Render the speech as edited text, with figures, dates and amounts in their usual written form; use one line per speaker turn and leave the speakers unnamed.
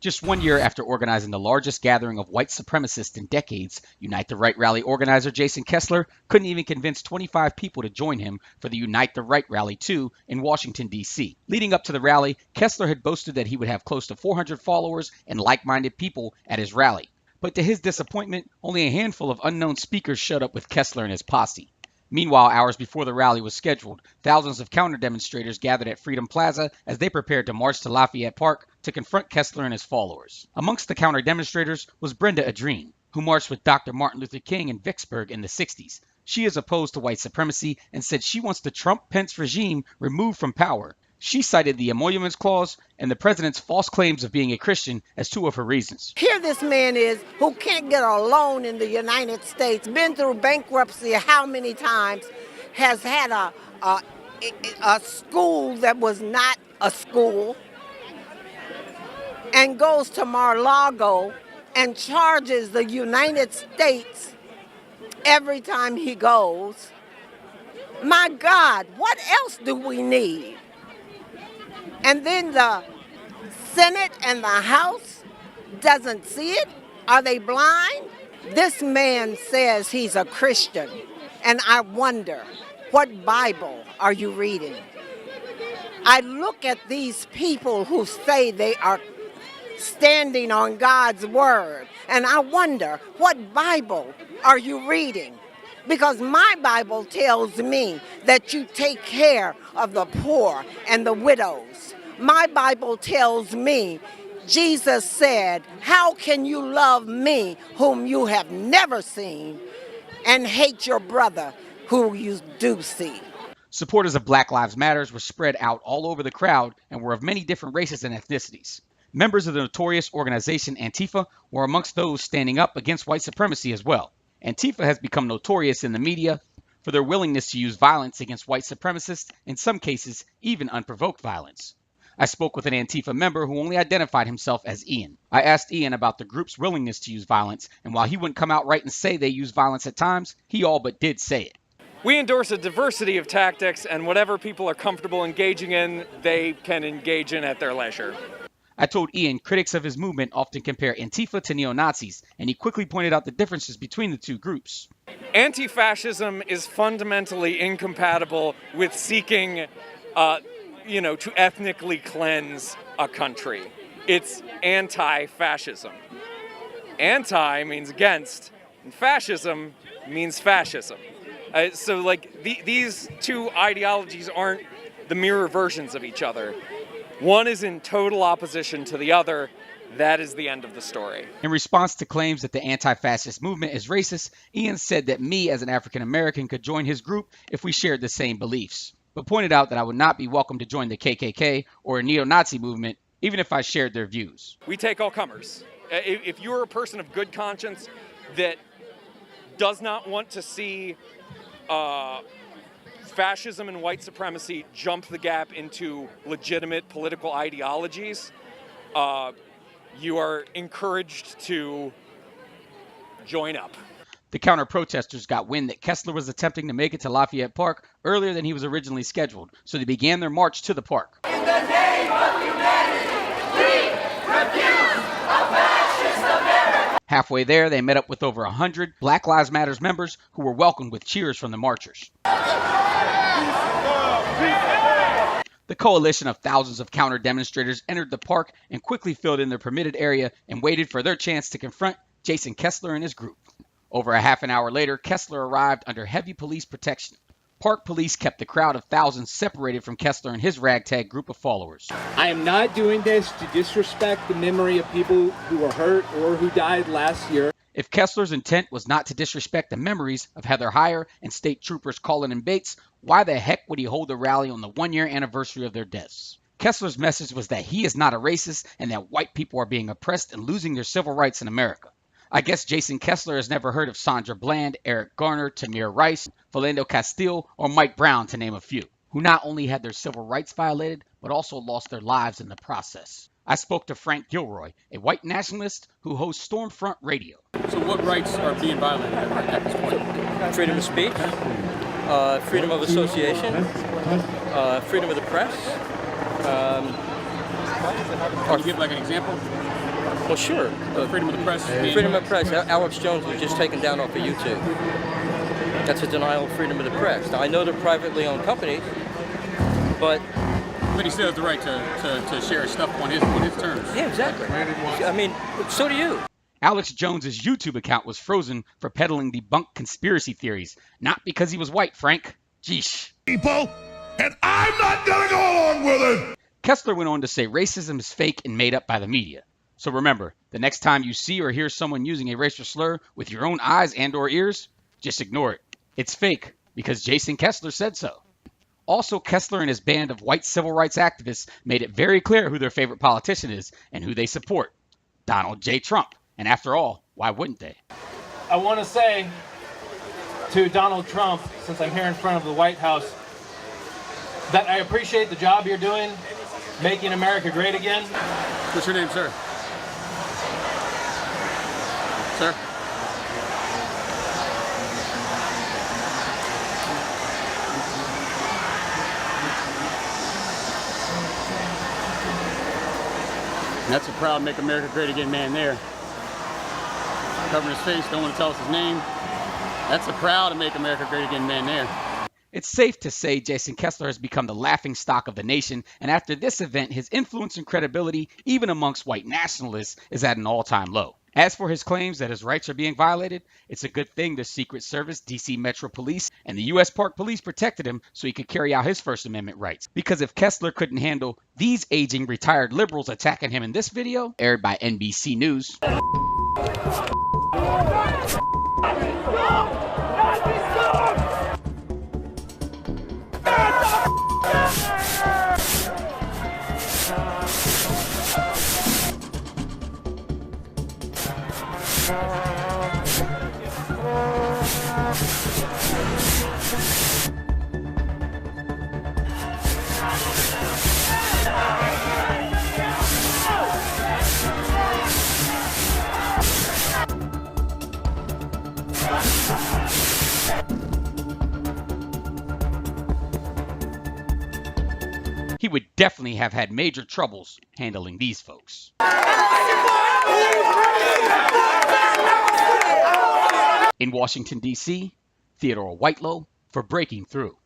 Just 1 year after organizing the largest gathering of white supremacists in decades, Unite the Right rally organizer Jason Kessler couldn't even convince 25 people to join him for the Unite the Right rally 2 in Washington, D.C. Leading up to the rally, Kessler had boasted that he would have close to 400 followers and like-minded people at his rally. But to his disappointment, only a handful of unknown speakers showed up with Kessler and his posse. Meanwhile, hours before the rally was scheduled, thousands of counter demonstrators gathered at Freedom Plaza as they prepared to march to Lafayette Park to confront Kessler and his followers. Amongst the counter demonstrators was Brenda Adrien, who marched with Dr. Martin Luther King in Vicksburg in the 60s. She is opposed to white supremacy and said she wants the Trump-Pence regime removed from power. She cited the Emoluments Clause and the president's false claims of being a Christian as two of her reasons.
Here this man is who can't get a loan in the United States, been through bankruptcy how many times, has had a school that was not a school, and goes to Mar-a-Lago and charges the United States every time he goes. My God, what else do we need? And then the Senate and the House doesn't see it? Are they blind? This man says he's a Christian, and I wonder, what Bible are you reading? I look at these people who say they are standing on God's word, and I wonder, what Bible are you reading? Because my Bible tells me that you take care of the poor and the widows. My Bible tells me, Jesus said, how can you love me whom you have never seen and hate your brother who you do see?
Supporters of Black Lives Matter were spread out all over the crowd and were of many different races and ethnicities. Members of the notorious organization Antifa were amongst those standing up against white supremacy as well. Antifa has become notorious in the media for their willingness to use violence against white supremacists, in some cases even unprovoked violence. I spoke with an Antifa member who only identified himself as Ian. I asked Ian about the group's willingness to use violence, and while he wouldn't come out right and say they use violence at times, he all but did say it.
We endorse a diversity of tactics, and whatever people are comfortable engaging in, they can engage in at their leisure.
I told Ian critics of his movement often compare Antifa to neo-Nazis, and he quickly pointed out the differences between the two groups.
Anti-fascism is fundamentally incompatible with seeking to ethnically cleanse a country. It's anti-fascism. Anti means against, and fascism means fascism. These two ideologies aren't the mirror versions of each other. One is in total opposition to the other. That is the end of the story.
In response to claims that the anti-fascist movement is racist, Ian said that me as an African American could join his group if we shared the same beliefs, but pointed out that I would not be welcome to join the KKK or a neo-Nazi movement, even if I shared their views.
We take all comers. If you're a person of good conscience that does not want to see fascism and white supremacy jump the gap into legitimate political ideologies, you are encouraged to join up.
The counter-protesters got wind that Kessler was attempting to make it to Lafayette Park earlier than he was originally scheduled, so they began their march to the park.
In the name of humanity, we refuse a fascist America.
Halfway there, they met up with over 100 Black Lives Matter members who were welcomed with cheers from the marchers. The coalition of thousands of counter-demonstrators entered the park and quickly filled in their permitted area and waited for their chance to confront Jason Kessler and his group. Over a half an hour later, Kessler arrived under heavy police protection. Park police kept the crowd of thousands separated from Kessler and his ragtag group of followers.
I am not doing this to disrespect the memory of people who were hurt or who died last year.
If Kessler's intent was not to disrespect the memories of Heather Heyer and state troopers Cullen and Bates, why the heck would he hold a rally on the one-year anniversary of their deaths? Kessler's message was that he is not a racist and that white people are being oppressed and losing their civil rights in America. I guess Jason Kessler has never heard of Sandra Bland, Eric Garner, Tamir Rice, Philando Castile, or Mike Brown, to name a few, who not only had their civil rights violated, but also lost their lives in the process. I spoke to Frank Gilroy, a white nationalist who hosts Stormfront Radio.
So what rights are being violated at this point?
Freedom of speech, freedom of association, freedom of the press.
Can you give like an example?
Well, sure.
Freedom of the press.
Freedom of press. Alex Jones was just taken down off of YouTube. That's a denial of freedom of the press. Now, I know they're privately owned companies, but
he still has the right to share stuff on his terms.
Yeah, exactly. I mean, so do you.
Alex Jones's YouTube account was frozen for peddling debunked conspiracy theories, not because he was white, Frank. Jeesh.
People, and I'm not gonna go along with it.
Kessler went on to say racism is fake and made up by the media. So remember, the next time you see or hear someone using a racial slur with your own eyes and/or ears, just ignore it. It's fake because Jason Kessler said so. Also, Kessler and his band of white civil rights activists made it very clear who their favorite politician is and who they support. Donald J. Trump. And after all, why wouldn't they?
I want to say to Donald Trump, since I'm here in front of the White House, that I appreciate the job you're doing, making America great again.
What's your name, sir? Sir? That's a proud Make America Great Again man there. Covering his face, don't want to tell us his name. That's a proud Make America Great Again man there.
It's safe to say Jason Kessler has become the laughingstock of the nation, and after this event, his influence and credibility, even amongst white nationalists, is at an all-time low. As for his claims that his rights are being violated, it's a good thing the Secret Service, DC Metro Police, and the U.S. Park Police protected him so he could carry out his First Amendment rights. Because if Kessler couldn't handle these aging retired liberals attacking him in this video, aired by NBC News, he would definitely have had major troubles handling these folks. In Washington, D.C., Theodore Whitelow for Breaking Through.